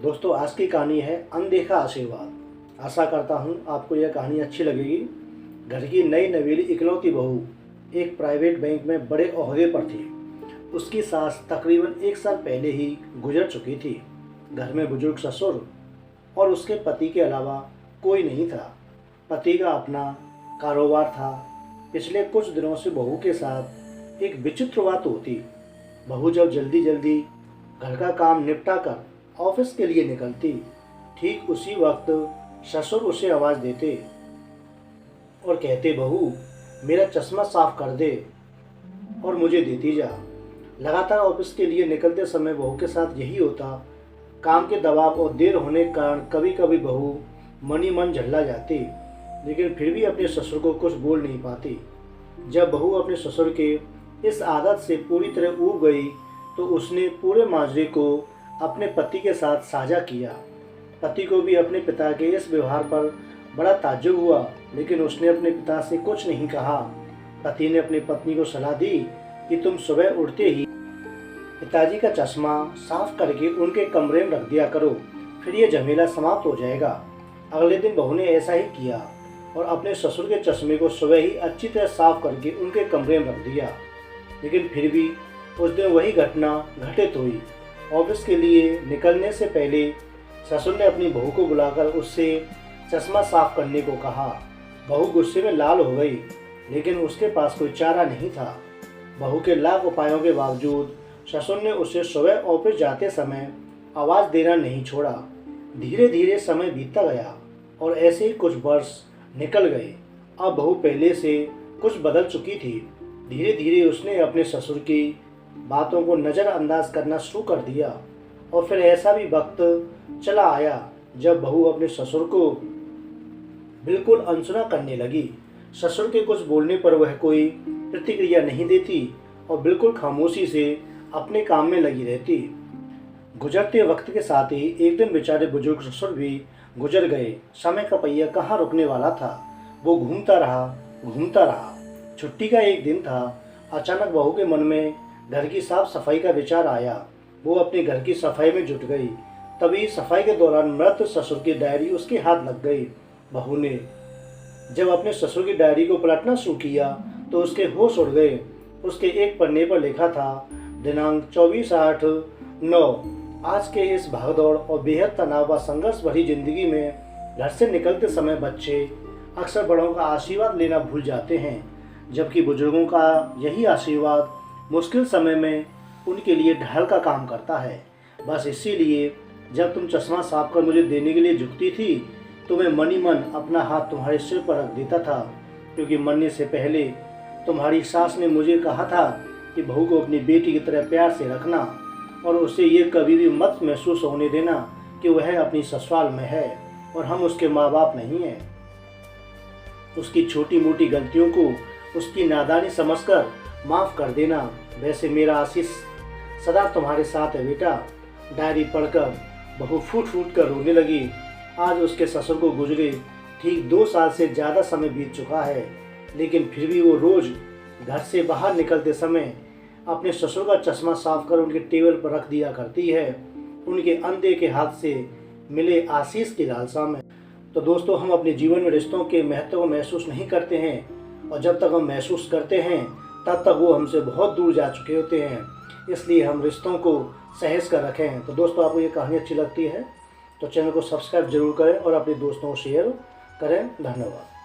दोस्तों, आज की कहानी है अनदेखा आशीर्वाद। आशा करता हूँ आपको यह कहानी अच्छी लगेगी। घर की नई नवेली इकलौती बहू एक प्राइवेट बैंक में बड़े ओहदे पर थी। उसकी सास तकरीबन 1 साल पहले ही गुजर चुकी थी। घर में बुजुर्ग ससुर और उसके पति के अलावा कोई नहीं था। पति का अपना कारोबार था। पिछले कुछ दिनों से बहू के साथ एक विचित्र बात होती। बहू जब जल्दी जल्दी घर का काम निपटा कर ऑफिस के लिए निकलती, ठीक उसी वक्त ससुर उसे आवाज़ देते और कहते, बहू मेरा चश्मा साफ कर दे और मुझे देती जा। लगातार ऑफिस के लिए निकलते समय बहू के साथ यही होता। काम के दबाव और देर होने के कारण कभी कभी बहू मनी मन झल्ला जाती, लेकिन फिर भी अपने ससुर को कुछ बोल नहीं पाती। जब बहू अपने ससुर के इस आदत से पूरी तरह ऊब गई तो उसने पूरे माजरे को अपने पति के साथ साझा किया। पति को भी अपने पिता के इस व्यवहार पर बड़ा ताज्जुब हुआ, लेकिन उसने अपने पिता से कुछ नहीं कहा। पति ने अपनी पत्नी को सलाह दी कि तुम सुबह उठते ही पिताजी का चश्मा साफ करके उनके कमरे में रख दिया करो, फिर ये झमेला समाप्त हो जाएगा। अगले दिन बहू ने ऐसा ही किया और अपने ससुर के चश्मे को सुबह ही अच्छी तरह साफ करके उनके कमरे में रख दिया। लेकिन फिर भी उस दिन वही घटना घटित हुई। ऑफिस के लिए निकलने से पहले ससुर ने अपनी बहू को बुलाकर उससे चश्मा साफ करने को कहा। बहू गुस्से में लाल हो गई, लेकिन उसके पास कोई चारा नहीं था। बहू के लाख उपायों के बावजूद ससुर ने उसे सुबह ऑफिस जाते समय आवाज़ देना नहीं छोड़ा। धीरे धीरे समय बीतता गया और ऐसे ही कुछ वर्ष निकल गए। अब बहू पहले से कुछ बदल चुकी थी। धीरे धीरे उसने अपने ससुर की बातों को नज़रअंदाज करना शुरू कर दिया और फिर ऐसा भी वक्त चला आया जब बहू अपने ससुर को बिल्कुल अनसुना करने लगी। ससुर के कुछ बोलने पर वह कोई प्रतिक्रिया नहीं देती और बिल्कुल खामोशी से अपने काम में लगी रहती। गुजरते वक्त के साथ ही एक दिन बेचारे बुजुर्ग ससुर भी गुजर गए। समय का पहिया कहाँ रुकने वाला था, वो घूमता रहा। छुट्टी का एक दिन था। अचानक बहू के मन में घर की साफ सफाई का विचार आया। वो अपने घर की सफाई में जुट गई। तभी सफाई के दौरान मृत ससुर की डायरी उसके हाथ लग गई। बहू ने जब अपने ससुर की डायरी को पलटना शुरू किया तो उसके होश उड़ गए। उसके एक पन्ने पर लिखा था, दिनांक 24/8/9। आज के इस भागदौड़ और बेहद तनाव व संघर्ष भरी जिंदगी में घर से निकलते समय बच्चे अक्सर बड़ों का आशीर्वाद लेना भूल जाते हैं, जबकि बुजुर्गों का यही आशीर्वाद मुश्किल समय में उनके लिए ढाल का काम करता है। बस इसीलिए जब तुम चश्मा साफ कर मुझे देने के लिए झुकती थी तो मैं मनी मन अपना हाथ तुम्हारे सिर पर रख देता था, क्योंकि मरने से पहले तुम्हारी सास ने मुझे कहा था कि बहू को अपनी बेटी की तरह प्यार से रखना और उसे ये कभी भी मत महसूस होने देना कि वह अपनी ससुराल में है और हम उसके माँ बाप नहीं हैं। उसकी छोटी मोटी गलतियों को उसकी नादानी समझकर माफ़ कर देना। वैसे मेरा आशीष सदा तुम्हारे साथ है बेटा। डायरी पढ़कर बहू फूट फूट कर रोने लगी। आज उसके ससुर को गुजरे ठीक 2 साल से ज़्यादा समय बीत चुका है, लेकिन फिर भी वो रोज़ घर से बाहर निकलते समय अपने ससुर का चश्मा साफ कर उनके टेबल पर रख दिया करती है, उनके अनदेखे हाथ से मिले आशीष की लालसा में। तो दोस्तों, हम अपने जीवन में रिश्तों के महत्व को महसूस नहीं करते हैं, और जब तक हम महसूस करते हैं तब तक वो हमसे बहुत दूर जा चुके होते हैं। इसलिए हम रिश्तों को सहेज कर रखें। तो दोस्तों, आपको ये कहानी अच्छी लगती है तो चैनल को सब्सक्राइब जरूर करें और अपने दोस्तों को शेयर करें। धन्यवाद।